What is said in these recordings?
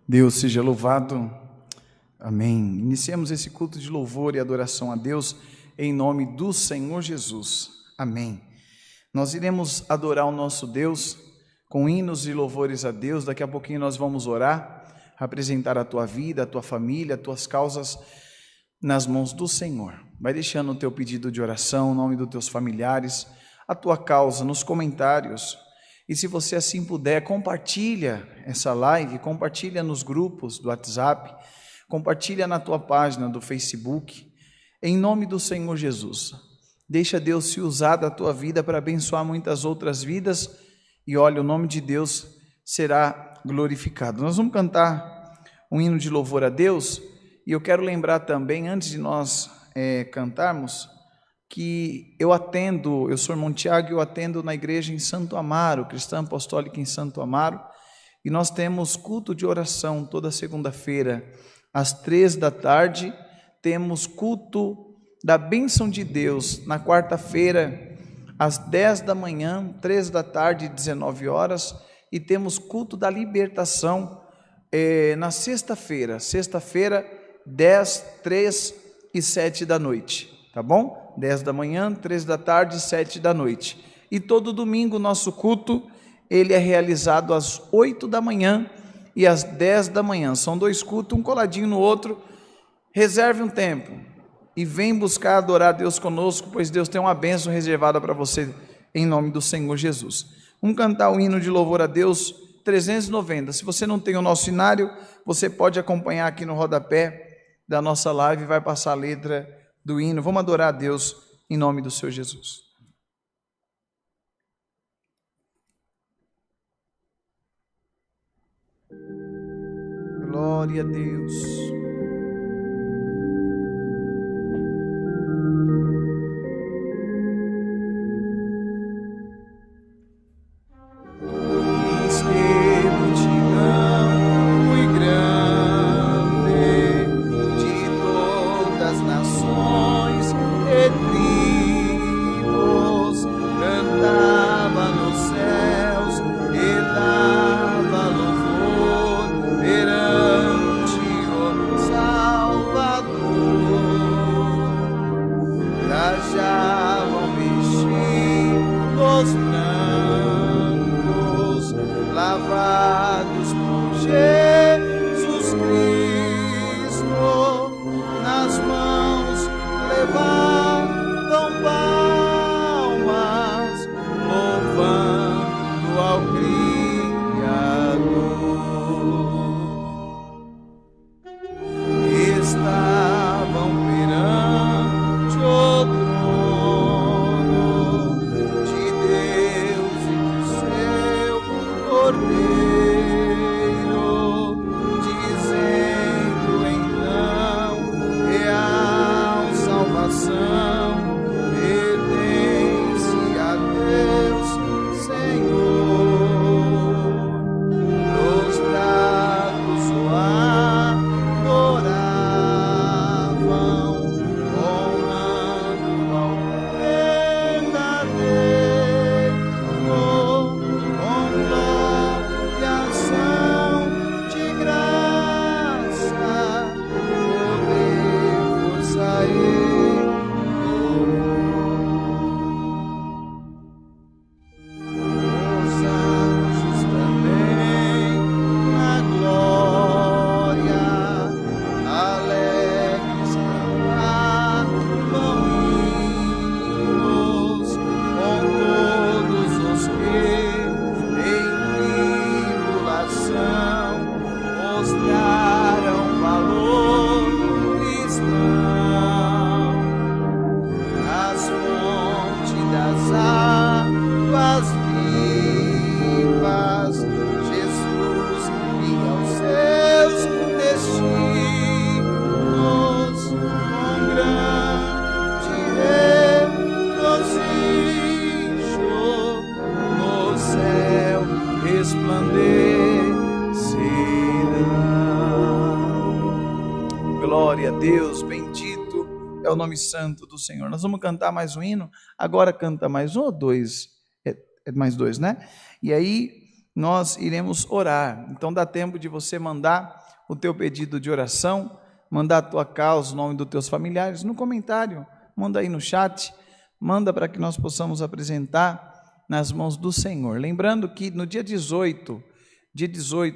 Deus seja louvado. Amém. Iniciemos esse culto de louvor e adoração a Deus em nome do Senhor Jesus. Amém. Nós iremos adorar o nosso Deus com hinos e louvores a Deus. Daqui a pouquinho nós vamos orar, apresentar a tua vida, a tua família, as tuas causas nas mãos do Senhor. Vai deixando o teu pedido de oração, o nome dos teus familiares, a tua causa nos comentários. E se você assim puder, compartilha essa live, compartilha nos grupos do WhatsApp, compartilha na tua página do Facebook, em nome do Senhor Jesus. Deixa Deus se usar da tua vida para abençoar muitas outras vidas, e olha, o nome de Deus será glorificado. Nós vamos cantar um hino de louvor a Deus, e eu quero lembrar também, antes de nós cantarmos, que eu sou irmão Tiago, eu atendo na igreja em Santo Amaro, Cristã Apostólica em Santo Amaro, e nós temos culto de oração toda segunda-feira, às 15h, temos culto da bênção de Deus na quarta-feira, às 10 da manhã, 15h, 19h, e temos culto da libertação na sexta-feira, 10, 3 e 7 da noite, tá bom? 10 da manhã, 3 da tarde, 7 da noite. E todo domingo o nosso culto, ele é realizado às 8 da manhã e às 10 da manhã. São 2 cultos, um coladinho no outro. Reserve um tempo e vem buscar adorar Deus conosco, pois Deus tem uma bênção reservada para você, em nome do Senhor Jesus. Vamos cantar o hino de louvor a Deus 390. Se você não tem o nosso hinário, você pode acompanhar aqui no rodapé da nossa live, vai passar a letra do hino. Vamos adorar a Deus em nome do Senhor Jesus. Glória a Deus. Glória a Deus, bendito é o nome santo do Senhor. Nós vamos cantar mais um hino, agora canta mais um ou dois, mais dois, né? E aí nós iremos orar, então dá tempo de você mandar o teu pedido de oração, mandar a tua causa, o nome dos teus familiares, no comentário, manda aí no chat, manda para que nós possamos apresentar nas mãos do Senhor. Lembrando que no dia 18,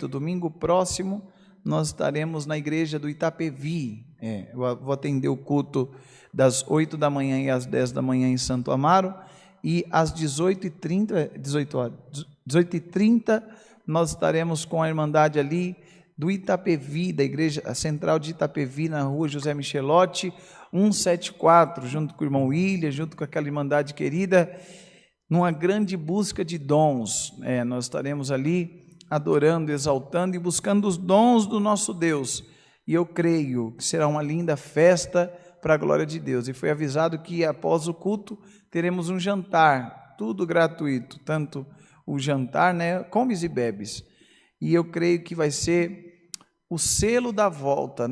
domingo próximo, nós estaremos na igreja do Itapevi. Eu vou atender o culto das 8 da manhã e às 10 da manhã em Santo Amaro, e às 18h30 nós estaremos com a Irmandade ali do Itapevi, da Igreja Central de Itapevi, na rua José Michelotti, 174, junto com o irmão William, junto com aquela irmandade querida, numa grande busca de dons. Nós estaremos ali adorando, exaltando e buscando os dons do nosso Deus. E eu creio que será uma linda festa para a glória de Deus. E foi avisado que após o culto teremos um jantar, tudo gratuito, tanto o jantar, comes e bebes. E eu creio que vai ser o selo da volta,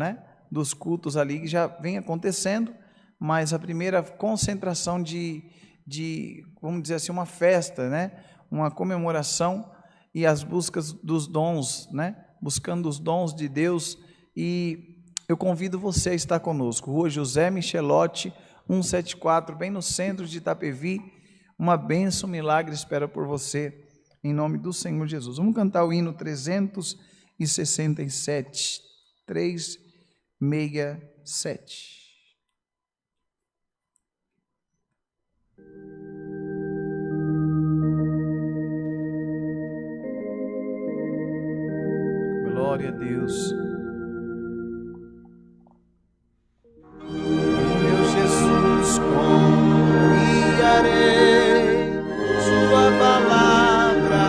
dos cultos ali, que já vem acontecendo, mas a primeira concentração de vamos dizer assim, uma festa, uma comemoração e as buscas dos dons, buscando os dons de Deus. E eu convido você a estar conosco, rua José Michelotti, 174, bem no centro de Itapevi. Uma bênção, um milagre espera por você, em nome do Senhor Jesus. Vamos cantar o hino 367, 367. Glória a Deus. Meu Jesus, confiarei, sua palavra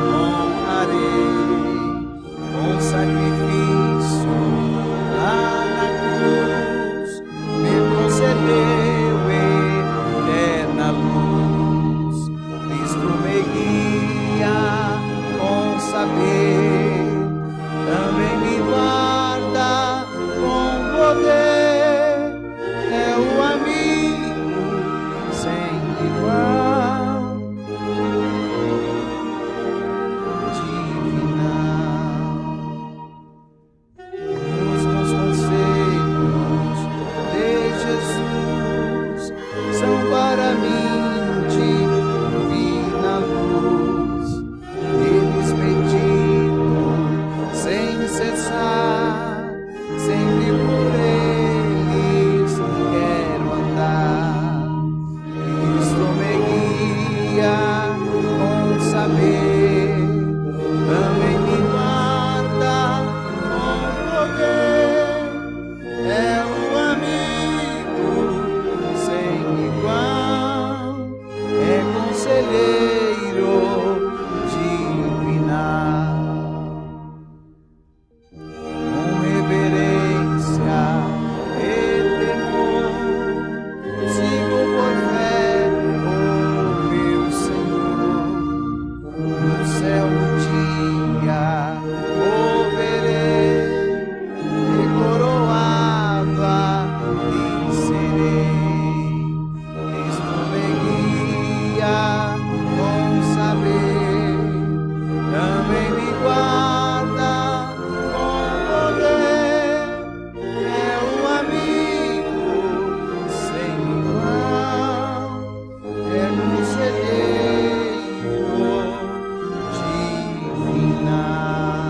honrarei, com sacrifício lá na cruz, me concedeu eterna luz. Cristo me guia com saber, também me guarda com poder, é o amigo sem igual, divinal. Os bons conselhos de Jesus são para mim divina luz. Eles medito sem cessar, sempre por eles quero andar. Cristo me guia com saber, também me guarda com poder, é o amigo sem igual, é conselheiro divinal. Com reverência e temor, sigo por fé o meu Senhor. No céu um dia o verei, e coroado ali serei. Cristo me guia com saber, também me guarda com poder, é um amigo sem igual, é conselheiro divinal.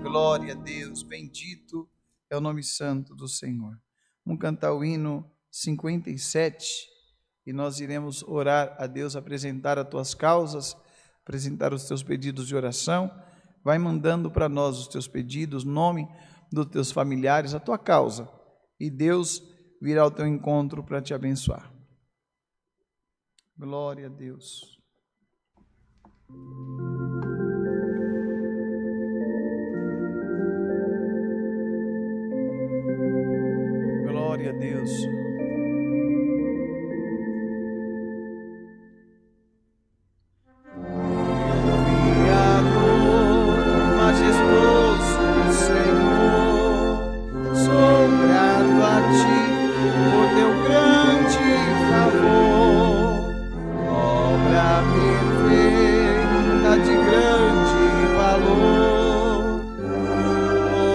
Glória a Deus, bendito é o nome santo do Senhor. Vamos cantar o hino 57 e nós iremos orar a Deus, apresentar as tuas causas, apresentar os teus pedidos de oração. Vai mandando para nós os teus pedidos, nome dos teus familiares, a tua causa, e Deus virá ao teu encontro para te abençoar. Glória a Deus. Glória a Deus. Majestoso Senhor, sou grato a Ti por teu grande favor, obra perfeita de grande valor,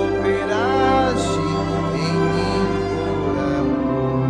operaste em mim por amor.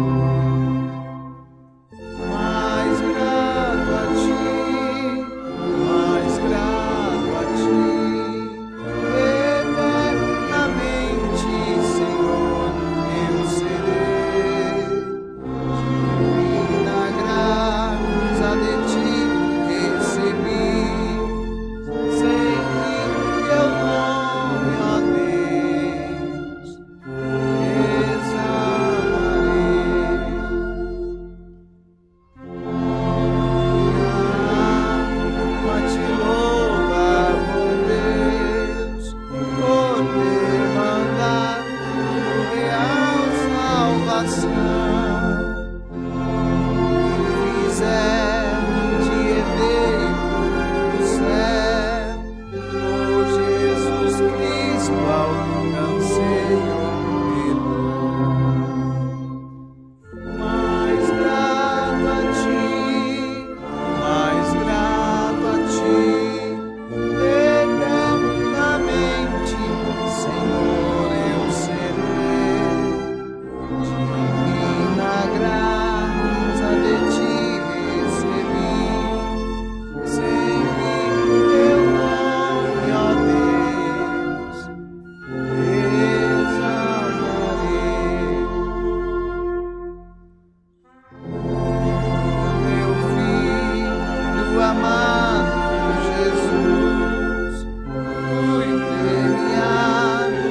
Cristo alcancei o perdão. Mais grato a ti, mais grato a ti, eternamente, Senhor, eu serei. Divina graça de ti recebi, sempre teu nome, ó Deus, exaltarei. Teu Filho amado Jesus, fui premiado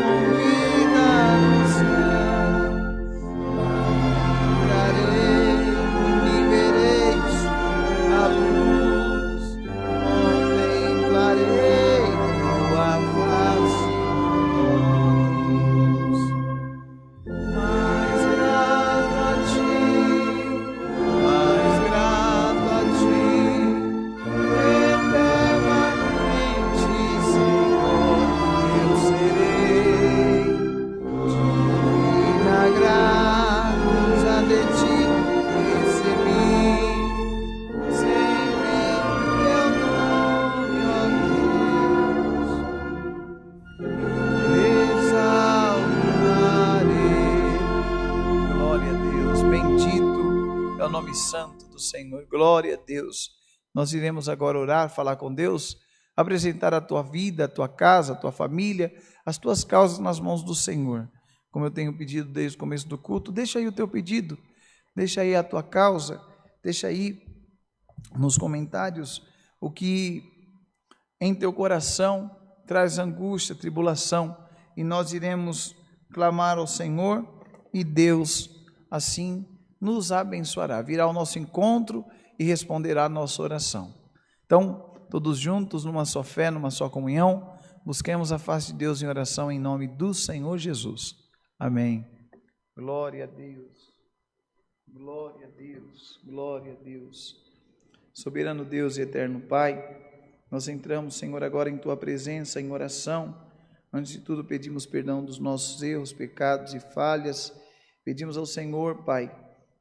com vida no céu. Entrarei e verei a luz, contemplarei tua face, Deus. Mais grato a ti, mais grato a ti, eternamente, Senhor, eu serei. Divina graça de ti recebi, sempre teu nome, ó Deus, exaltarei. Glória a Deus, bendito é o nome santo do Senhor, glória a Deus. Nós iremos agora orar, falar com Deus, apresentar a tua vida, a tua casa, a tua família, as tuas causas nas mãos do Senhor. Como eu tenho pedido desde o começo do culto, deixa aí o teu pedido, deixa aí a tua causa, deixa aí nos comentários o que em teu coração traz angústia, tribulação, e nós iremos clamar ao Senhor e Deus assim nos abençoará, virá ao nosso encontro e responderá a nossa oração. Então, todos juntos, numa só fé, numa só comunhão, busquemos a face de Deus em oração em nome do Senhor Jesus. Amém. Glória a Deus, glória a Deus, glória a Deus. Soberano Deus e eterno Pai, nós entramos, Senhor, agora em Tua presença, em oração. Antes de tudo, pedimos perdão dos nossos erros, pecados e falhas. Pedimos ao Senhor, Pai,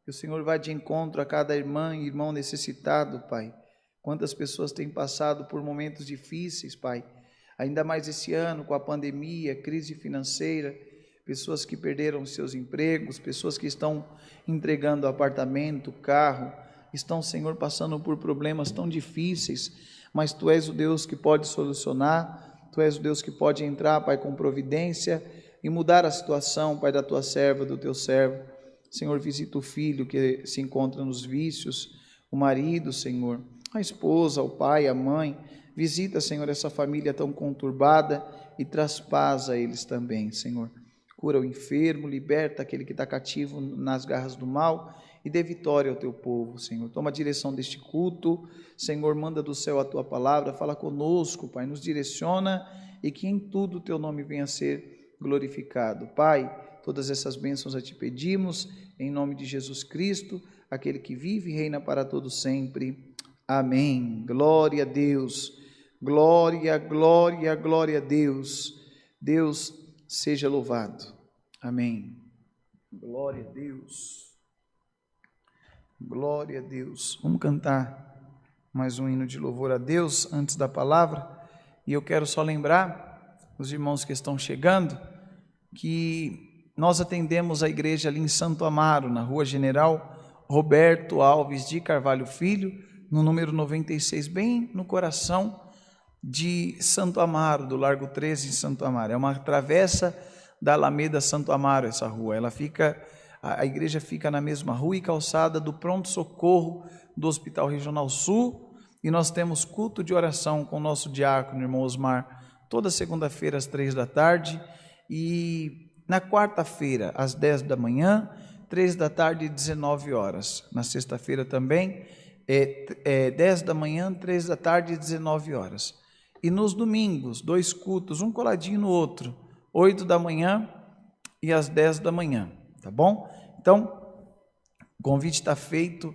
que o Senhor vá de encontro a cada irmã e irmão necessitado, Pai. Quantas pessoas têm passado por momentos difíceis, Pai, ainda mais esse ano com a pandemia, crise financeira, pessoas que perderam seus empregos, pessoas que estão entregando apartamento, carro, estão, Senhor, passando por problemas tão difíceis, mas Tu és o Deus que pode solucionar, Tu és o Deus que pode entrar, Pai, com providência e mudar a situação, Pai, da Tua serva, do Teu servo. Senhor, visita o filho que se encontra nos vícios, o marido, Senhor, a esposa, o pai, a mãe. Visita, Senhor, essa família tão conturbada e traz paz a eles também, Senhor. Cura o enfermo, liberta aquele que está cativo nas garras do mal e dê vitória ao Teu povo, Senhor. Toma a direção deste culto, Senhor, manda do céu a Tua palavra, fala conosco, Pai, nos direciona e que em tudo o Teu nome venha a ser glorificado. Pai, todas essas bênçãos a Te pedimos, em nome de Jesus Cristo, aquele que vive e reina para todo sempre. Amém. Glória a Deus. Glória, glória, glória a Deus. Deus seja louvado. Amém. Glória a Deus. Glória a Deus. Vamos cantar mais um hino de louvor a Deus antes da palavra. E eu quero só lembrar os irmãos que estão chegando que nós atendemos a igreja ali em Santo Amaro, na Rua General Roberto Alves de Carvalho Filho, no número 96, bem no coração de Santo Amaro, do Largo 13 em Santo Amaro. É uma travessa da Alameda Santo Amaro essa rua. A igreja fica na mesma rua e calçada do pronto-socorro do Hospital Regional Sul, e nós temos culto de oração com o nosso diácono, irmão Osmar, toda segunda-feira às 3 da tarde, e na quarta-feira às 10 da manhã, 3 da tarde e 19 horas. Na sexta-feira também, 10 da manhã, 3 da tarde e 19 horas. E nos domingos, 2 cultos, um coladinho no outro, 8 da manhã e às 10 da manhã, tá bom? Então, o convite está feito,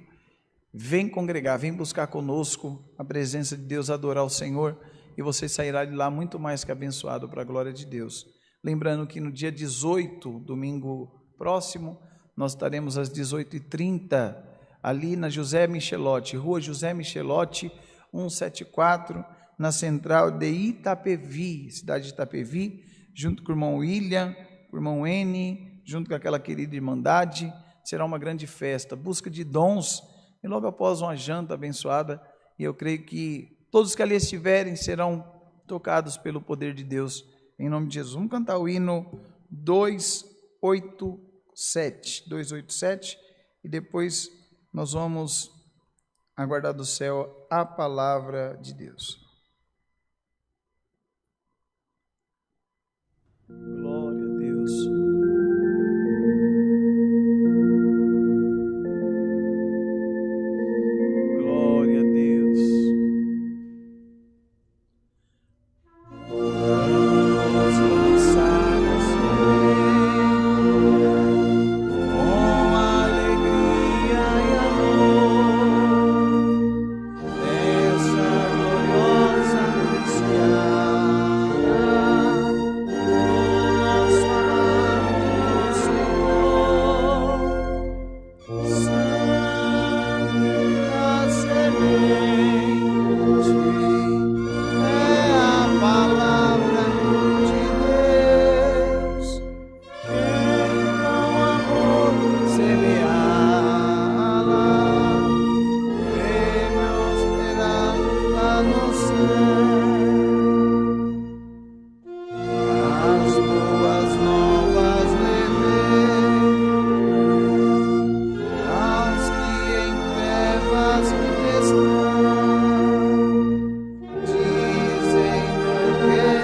vem congregar, vem buscar conosco a presença de Deus, adorar o Senhor e você sairá de lá muito mais que abençoado para a glória de Deus. Lembrando que no dia 18, domingo próximo, nós estaremos às 18h30, ali na José Michelotti, rua José Michelotti, 174, na central de Itapevi, cidade de Itapevi, junto com o irmão William, com o irmão N, junto com aquela querida irmandade. Será uma grande festa, busca de dons, e logo após uma janta abençoada, e eu creio que todos que ali estiverem serão tocados pelo poder de Deus, em nome de Jesus. Vamos cantar o hino 287, e depois nós vamos aguardar do céu a palavra de Deus. Glória a Deus. Glória a Deus. Vamos lançar o Senhor com alegria e amor, essa gloriosa anunciada, nosso amado Senhor, Santa Semente, é a palavra de Deus, quem com amor semeá-la, prêmios terá lá no céu. As boas novas levei aos que em trevas estão, dizem que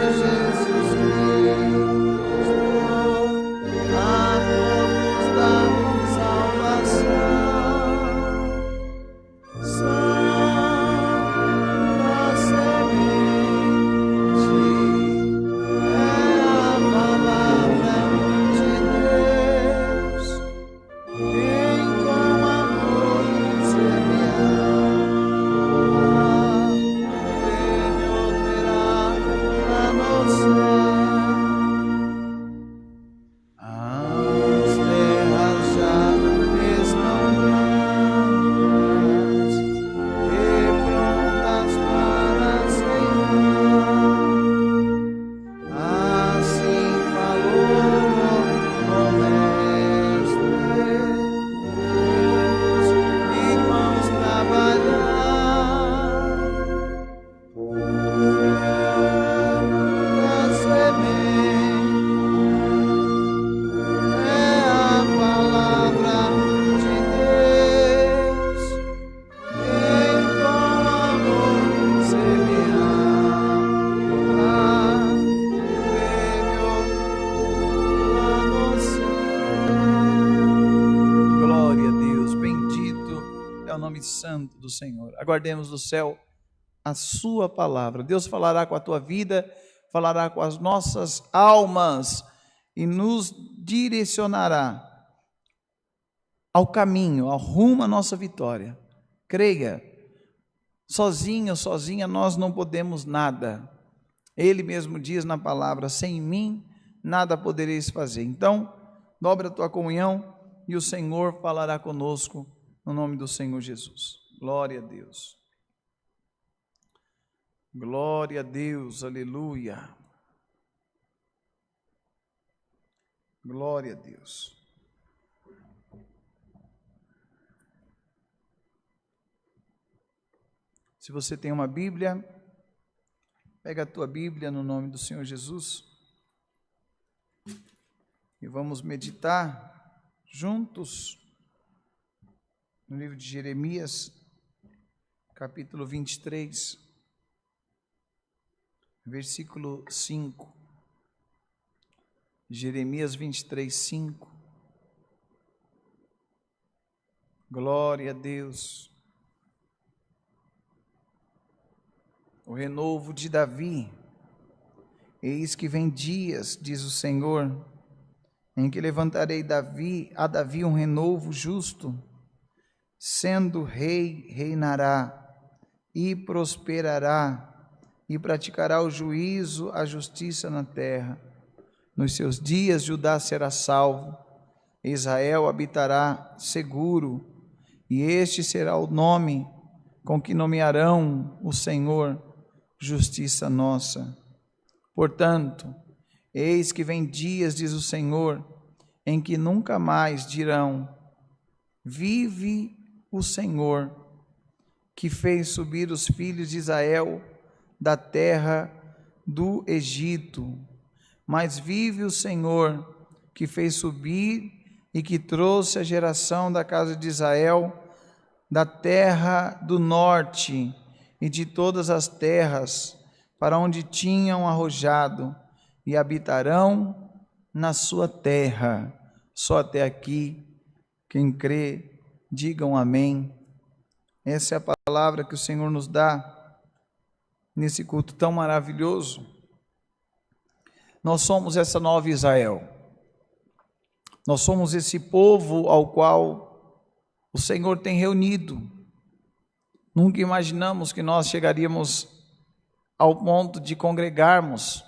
Jesus Cristo a todos dá salvação. Santa Semente, é a palavra de Deus, quem com amor semear, prêmio terá lá no céu. As terras já estão brancas e prontas para ceifar. Assim falou o Mestre, irmãos, trabalhar. Santa Semente, é a palavra de Deus, quem com amor semear, prêmio lá no céu. Glória a Deus, bendito é o nome santo do Senhor. Aguardemos do céu a sua palavra. Deus falará com a tua vida, falará com as nossas almas e nos direcionará ao caminho, ao rumo à nossa vitória. Creia, sozinho, sozinha nós não podemos nada. Ele mesmo diz na palavra: sem mim nada podereis fazer. Então, dobra a tua comunhão e o Senhor falará conosco no nome do Senhor Jesus. Glória a Deus. Glória a Deus, aleluia. Glória a Deus. Se você tem uma Bíblia, pega a tua Bíblia no nome do Senhor Jesus e vamos meditar juntos no livro de Jeremias, capítulo 23, versículo 5. Jeremias 23, 5. Glória a Deus. O renovo de Davi. Eis que vem dias, diz o Senhor, em que levantarei a Davi um renovo justo, sendo rei, reinará e prosperará, e praticará o juízo, a justiça na terra. Nos seus dias Judá será salvo, Israel habitará seguro, e este será o nome com que nomearão o Senhor, justiça nossa. Portanto, eis que vem dias, diz o Senhor, em que nunca mais dirão: vive o Senhor, que fez subir os filhos de Israel da terra do Egito. Mas vive o Senhor, que fez subir e que trouxe a geração da casa de Israel da terra do norte e de todas as terras, para onde tinham arrojado, e habitarão na sua terra. Só até aqui. Quem crê, digam amém. Essa é a palavra que o Senhor nos dá nesse culto tão maravilhoso. Nós somos essa nova Israel. Nós somos esse povo ao qual o Senhor tem reunido. Nunca imaginamos que nós chegaríamos ao ponto de congregarmos,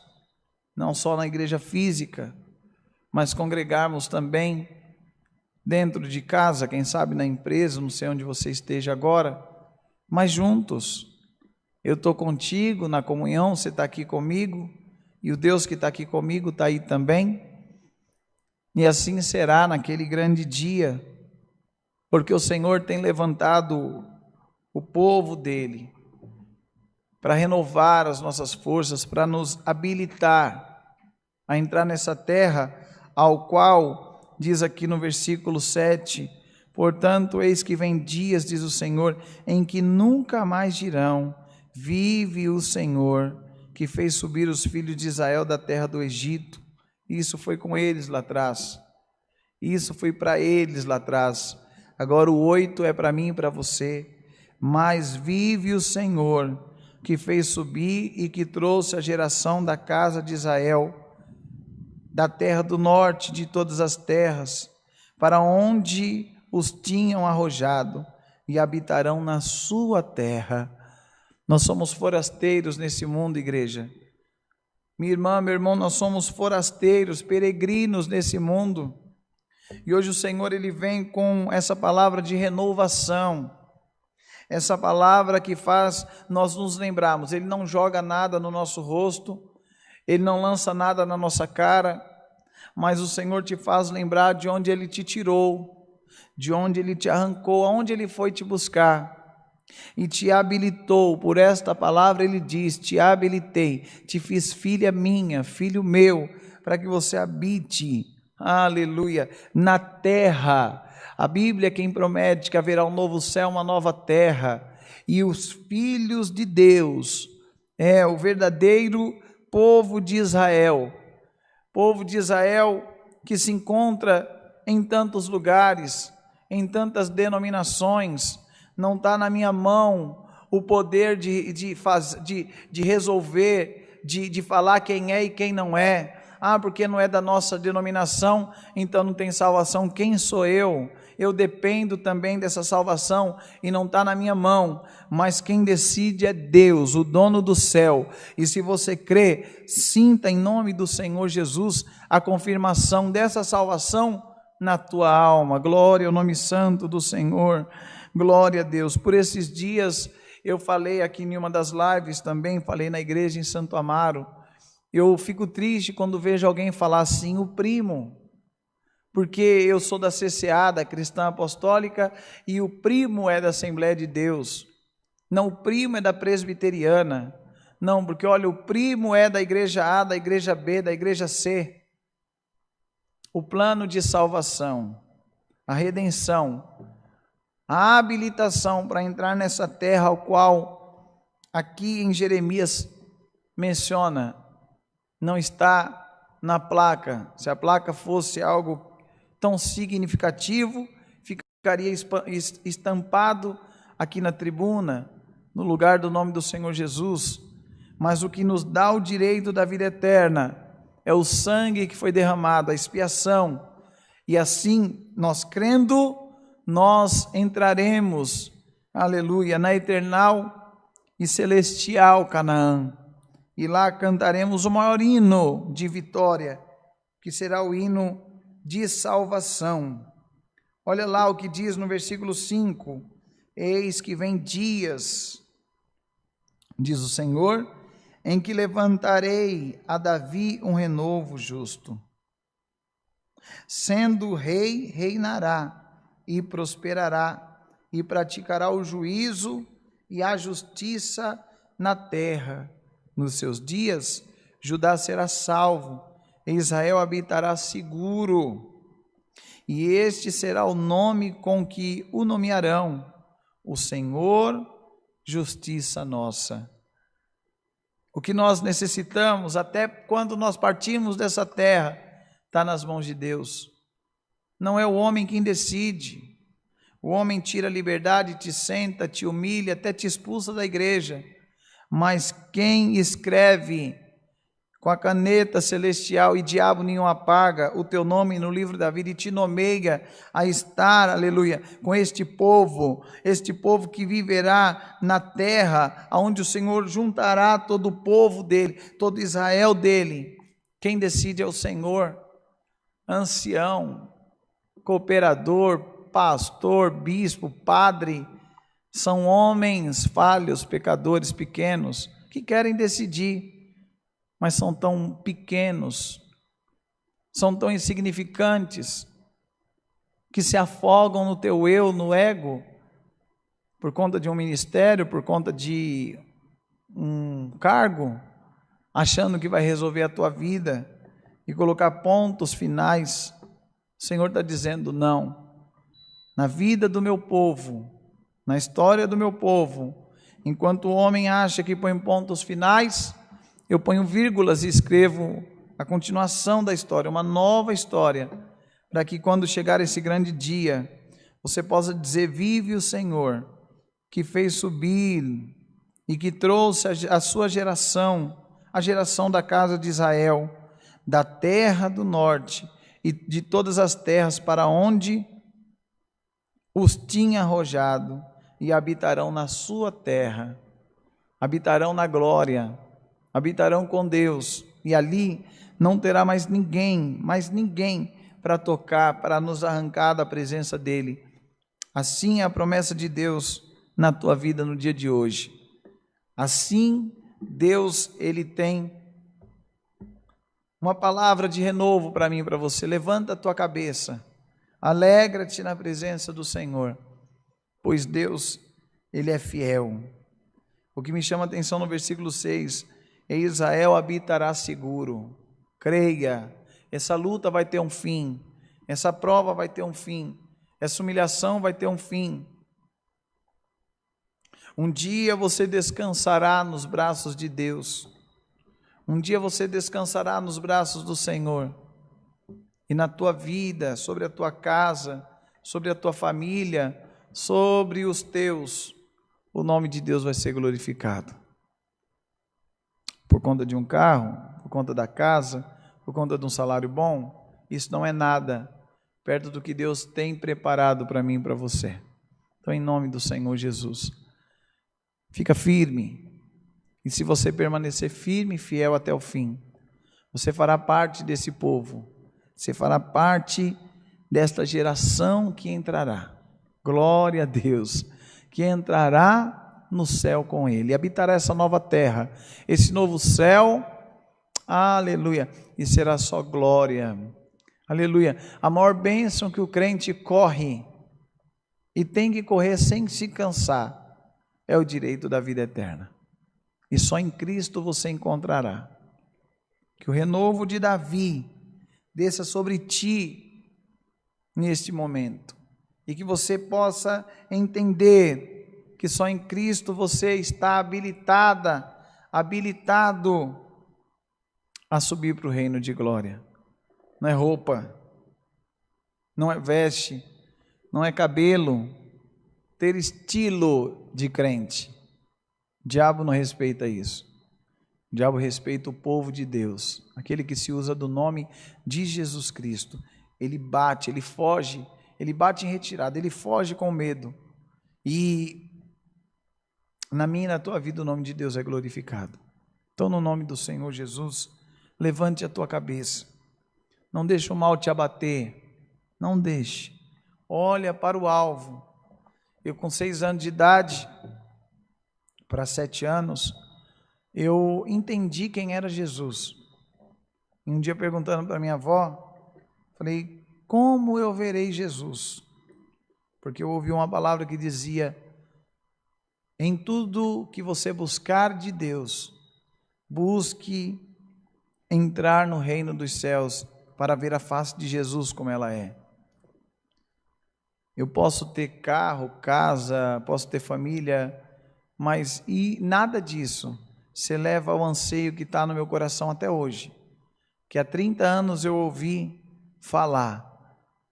não só na igreja física, mas congregarmos também dentro de casa, quem sabe na empresa, não sei onde você esteja agora, mas juntos. Eu estou contigo na comunhão, você está aqui comigo, e o Deus que está aqui comigo está aí também, e assim será naquele grande dia, porque o Senhor tem levantado o povo dele para renovar as nossas forças, para nos habilitar a entrar nessa terra, ao qual, diz aqui no versículo 7, portanto, eis que vem dias, diz o Senhor, em que nunca mais dirão: vive o Senhor, que fez subir os filhos de Israel da terra do Egito. Isso foi com eles lá atrás. Isso foi para eles lá atrás. Agora o 8 é para mim e para você. Mas vive o Senhor, que fez subir e que trouxe a geração da casa de Israel, da terra do norte, de todas as terras, para onde os tinham arrojado, e habitarão na sua terra. Nós somos forasteiros nesse mundo, igreja. Minha irmã, meu irmão, nós somos forasteiros, peregrinos nesse mundo. E hoje o Senhor, Ele vem com essa palavra de renovação, essa palavra que faz nós nos lembrarmos. Ele não joga nada no nosso rosto, Ele não lança nada na nossa cara, mas o Senhor te faz lembrar de onde Ele te tirou, de onde Ele te arrancou, aonde Ele foi te buscar. E te habilitou, por esta palavra Ele diz: te habilitei, te fiz filha minha, filho meu, para que você habite, aleluia, na terra. A Bíblia é quem promete que haverá um novo céu, uma nova terra, e os filhos de Deus, o verdadeiro povo de Israel que se encontra em tantos lugares, em tantas denominações. Não está na minha mão o poder de resolver, de falar quem é e quem não é. Porque não é da nossa denominação, então não tem salvação. Quem sou eu? Eu dependo também dessa salvação e não está na minha mão, mas quem decide é Deus, o dono do céu. E se você crê, sinta em nome do Senhor Jesus a confirmação dessa salvação na tua alma. Glória ao nome santo do Senhor. Glória a Deus. Por esses dias eu falei aqui em uma das lives também, falei na igreja em Santo Amaro. Eu fico triste quando vejo alguém falar assim, o primo, porque eu sou da CCA, da Cristã Apostólica, e o primo é da Assembleia de Deus. Não, o primo é da Presbiteriana. Não, porque olha, o primo é da igreja A, da igreja B, da igreja C. O plano de salvação, a redenção, a habilitação para entrar nessa terra, ao qual aqui em Jeremias menciona, não está na placa. Se a placa fosse algo tão significativo, ficaria estampado aqui na tribuna, no lugar do nome do Senhor Jesus. Mas o que nos dá o direito da vida eterna é o sangue que foi derramado, a expiação. E assim, nós crendo, nós entraremos, aleluia, na eternal e celestial Canaã. e lá cantaremos o maior hino de vitória, que será o hino de salvação. Olha lá o que diz no versículo 5: eis que vem dias, diz o Senhor, em que levantarei a Davi um renovo justo. Sendo rei, reinará e prosperará, e praticará o juízo e a justiça na terra. Nos seus dias, Judá será salvo, e Israel habitará seguro. E este será o nome com que o nomearão: o Senhor, justiça nossa. O que nós necessitamos, até quando nós partimos dessa terra, está nas mãos de Deus. Não é o homem quem decide. O homem tira a liberdade, te senta, te humilha, até te expulsa da igreja. Mas quem escreve com a caneta celestial, e diabo nenhum apaga, o teu nome no livro da vida e te nomeia a estar, aleluia, com este povo que viverá na terra, onde o Senhor juntará todo o povo dele, todo Israel dele. Quem decide é o Senhor. Ancião, cooperador, pastor, bispo, padre, são homens falhos, pecadores pequenos, que querem decidir, mas são tão pequenos, são tão insignificantes, que se afogam no teu eu, no ego, por conta de um ministério, por conta de um cargo, achando que vai resolver a tua vida e colocar pontos finais. O Senhor está dizendo: não. Na vida do meu povo, na história do meu povo, enquanto o homem acha que põe pontos finais, eu ponho vírgulas e escrevo a continuação da história, uma nova história, para que quando chegar esse grande dia, você possa dizer: vive o Senhor, que fez subir e que trouxe a sua geração, a geração da casa de Israel, da terra do norte e de todas as terras para onde os tinha arrojado, e habitarão na sua terra, habitarão na glória, habitarão com Deus, e ali não terá mais ninguém para tocar, para nos arrancar da presença dEle. Assim é a promessa de Deus na tua vida no dia de hoje. Assim Deus, Ele tem uma palavra de renovo para mim e para você. Levanta a tua cabeça, alegra-te na presença do Senhor, pois Deus, Ele é fiel. O que me chama a atenção no versículo 6, e Israel habitará seguro. Creia, essa luta vai ter um fim, essa prova vai ter um fim, essa humilhação vai ter um fim. Um dia você descansará nos braços de Deus, um dia você descansará nos braços do Senhor, e na tua vida, sobre a tua casa, sobre a tua família, sobre os teus, o nome de Deus vai ser glorificado. Por conta de um carro, por conta da casa, por conta de um salário bom, isso não é nada perto do que Deus tem preparado para mim e para você. Então, em nome do Senhor Jesus, fica firme, e se você permanecer firme e fiel até o fim, você fará parte desse povo, você fará parte desta geração que entrará, glória a Deus, que entrará no céu com Ele, habitará essa nova terra, esse novo céu, aleluia, e será só glória, aleluia. A maior bênção que o crente corre, e tem que correr sem se cansar, é o direito da vida eterna, e só em Cristo você encontrará. Que o renovo de Davi desça sobre ti neste momento, e que você possa entender que só em Cristo você está habilitado a subir para o reino de glória. Não é roupa, não é veste, não é cabelo, ter estilo de crente. O diabo não respeita isso. O diabo respeita o povo de Deus, aquele que se usa do nome de Jesus Cristo. Ele bate, ele foge, ele bate em retirada, ele foge com medo. E na minha e na tua vida o nome de Deus é glorificado. Então, no nome do Senhor Jesus, levante a tua cabeça. Não deixe o mal te abater. Não deixe. Olha para o alvo. Eu, com 6 anos de idade, para 7 anos, eu entendi quem era Jesus. E um dia, perguntando para minha avó, falei, como eu verei Jesus? Porque eu ouvi uma palavra que dizia, em tudo que você buscar de Deus, busque entrar no reino dos céus para ver a face de Jesus como ela é. Eu posso ter carro, casa, posso ter família, mas nada disso se eleva ao anseio que está no meu coração até hoje. Que há 30 anos eu ouvi falar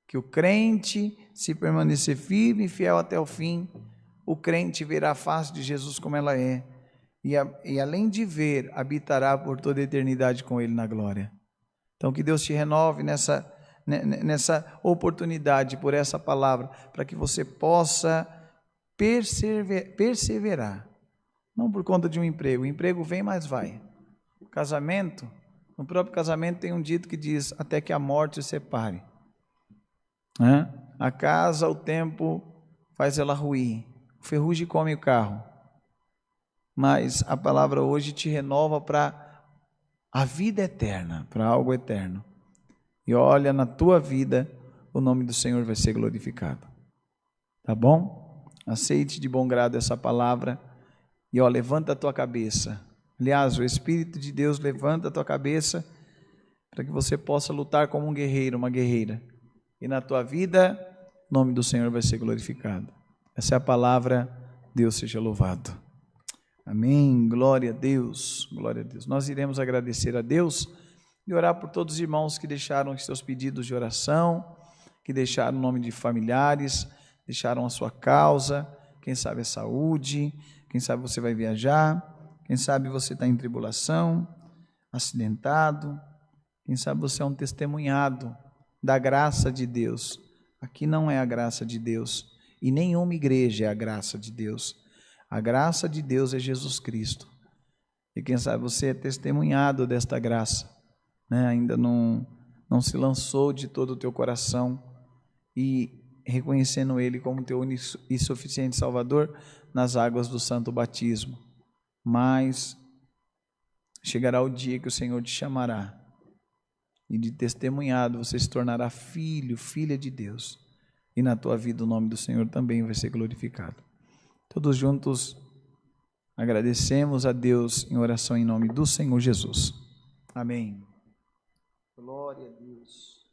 que o crente, se permanecer firme e fiel até o fim, o crente verá a face de Jesus como ela é. E além de ver, habitará por toda a eternidade com Ele na glória. Então que Deus te renove nessa oportunidade, por essa palavra, para que você possa perseverar. Não por conta de um emprego. O emprego vem, mas vai. O casamento, no próprio casamento tem um dito que diz, até que a morte os separe. A casa, o tempo faz ela ruir. O ferrugem come o carro. Mas a palavra hoje te renova para a vida eterna, para algo eterno. E olha, na tua vida, o nome do Senhor vai ser glorificado. Tá bom? Aceite de bom grado essa palavra. E levanta a tua cabeça. Aliás, o Espírito de Deus levanta a tua cabeça para que você possa lutar como um guerreiro, uma guerreira. E na tua vida, o nome do Senhor vai ser glorificado. Essa é a palavra, Deus seja louvado. Amém, glória a Deus, glória a Deus. Nós iremos agradecer a Deus e orar por todos os irmãos que deixaram os seus pedidos de oração, que deixaram o nome de familiares, deixaram a sua causa, quem sabe a saúde, quem sabe você vai viajar, quem sabe você está em tribulação, acidentado, quem sabe você é um testemunhado da graça de Deus. Aqui não é a graça de Deus, e nenhuma igreja é a graça de Deus. A graça de Deus é Jesus Cristo. E quem sabe você é testemunhado desta graça, né? Ainda não se lançou de todo o teu coração e reconhecendo Ele como teu único e suficiente Salvador nas águas do santo batismo. Mas chegará o dia que o Senhor te chamará e de testemunhado você se tornará filho, filha de Deus. E na tua vida o nome do Senhor também vai ser glorificado. Todos juntos agradecemos a Deus em oração em nome do Senhor Jesus. Amém. Glória a Deus.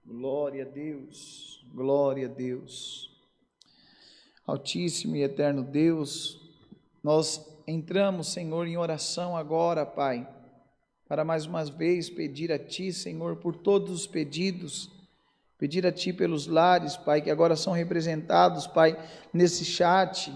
Glória a Deus. Glória a Deus. Altíssimo e eterno Deus, nós entramos, Senhor, em oração agora, Pai, para mais uma vez pedir a Ti, Senhor, por todos os pedidos, pedir a Ti pelos lares, Pai, que agora são representados, Pai, nesse chat,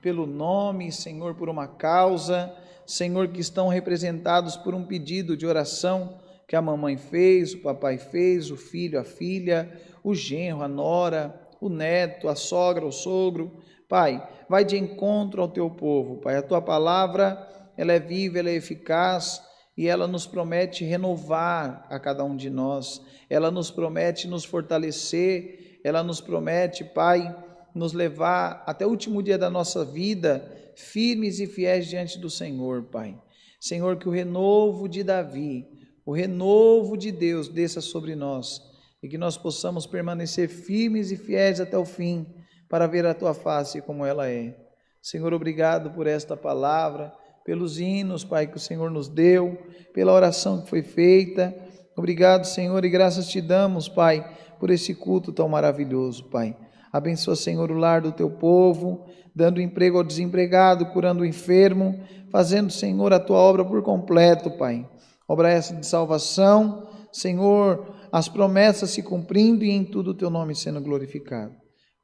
pelo nome, Senhor, por uma causa, Senhor, que estão representados por um pedido de oração que a mamãe fez, o papai fez, o filho, a filha, o genro, a nora, o neto, a sogra, o sogro. Pai, vai de encontro ao Teu povo, Pai, a Tua palavra, ela é viva, ela é eficaz, e ela nos promete renovar a cada um de nós, ela nos promete nos fortalecer, ela nos promete, Pai, nos levar até o último dia da nossa vida, firmes e fiéis diante do Senhor, Pai. Senhor, que o renovo de Davi, o renovo de Deus desça sobre nós, e que nós possamos permanecer firmes e fiéis até o fim, para ver a Tua face como ela é. Senhor, obrigado por esta palavra, pelos hinos, Pai, que o Senhor nos deu, pela oração que foi feita. Obrigado, Senhor, e graças te damos, Pai, por esse culto tão maravilhoso, Pai. Abençoa, Senhor, o lar do Teu povo, dando emprego ao desempregado, curando o enfermo, fazendo, Senhor, a Tua obra por completo, Pai. Obra essa de salvação, Senhor, as promessas se cumprindo e em tudo o Teu nome sendo glorificado.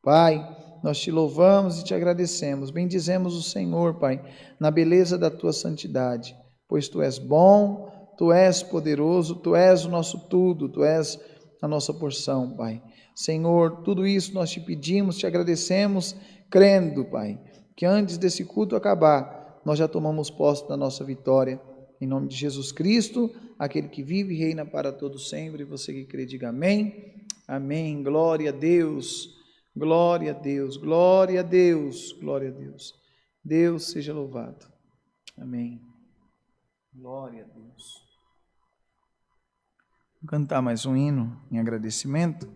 Pai, nós te louvamos e te agradecemos, bendizemos o Senhor, Pai, na beleza da Tua santidade, pois Tu és bom, Tu és poderoso, Tu és o nosso tudo, Tu és a nossa porção, Pai. Senhor, tudo isso nós te pedimos, te agradecemos, crendo, Pai, que antes desse culto acabar, nós já tomamos posse da nossa vitória, Em nome de Jesus Cristo, aquele que vive e reina para todo sempre, você que crê, diga amém. Amém. Glória a Deus. Glória a Deus. Glória a Deus. Glória a Deus. Deus seja louvado. Amém. Glória a Deus. Vou cantar mais um hino em agradecimento.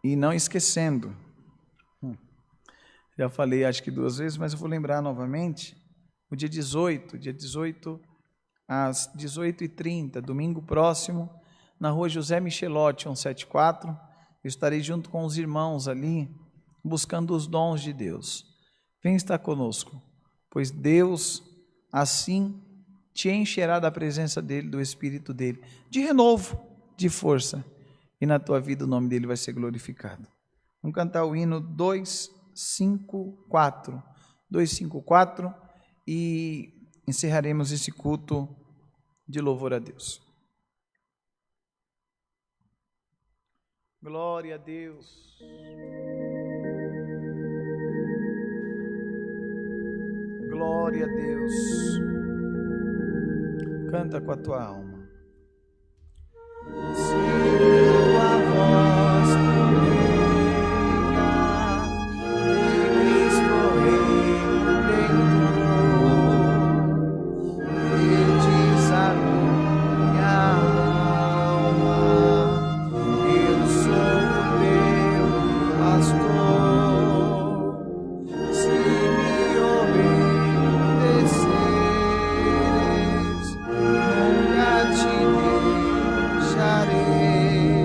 E não esquecendo, já falei acho que 2 vezes, mas eu vou lembrar novamente, o dia 18 às 18h30, domingo próximo, na rua José Michelotti, 174, eu estarei junto com os irmãos ali, buscando os dons de Deus. Vem estar conosco, pois Deus assim te encherá da presença dEle, do Espírito dEle, de renovo, de força, e na tua vida o nome dEle vai ser glorificado. Vamos cantar o hino 254, e encerraremos esse culto de louvor a Deus. Glória a Deus. Glória a Deus. Canta com a tua alma. Sinto a voz de Cristo Rei Redentor, e diz a minha alma: eu sou o teu pastor. Se me obedeceres, nunca te deixarei.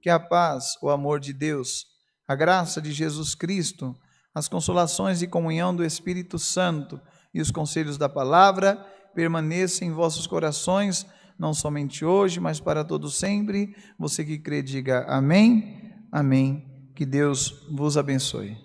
Que a paz, o amor de Deus, a graça de Jesus Cristo, as consolações e comunhão do Espírito Santo e os conselhos da palavra permaneçam em vossos corações, não somente hoje, mas para todo sempre. Você que crê, diga amém, amém. Que Deus vos abençoe.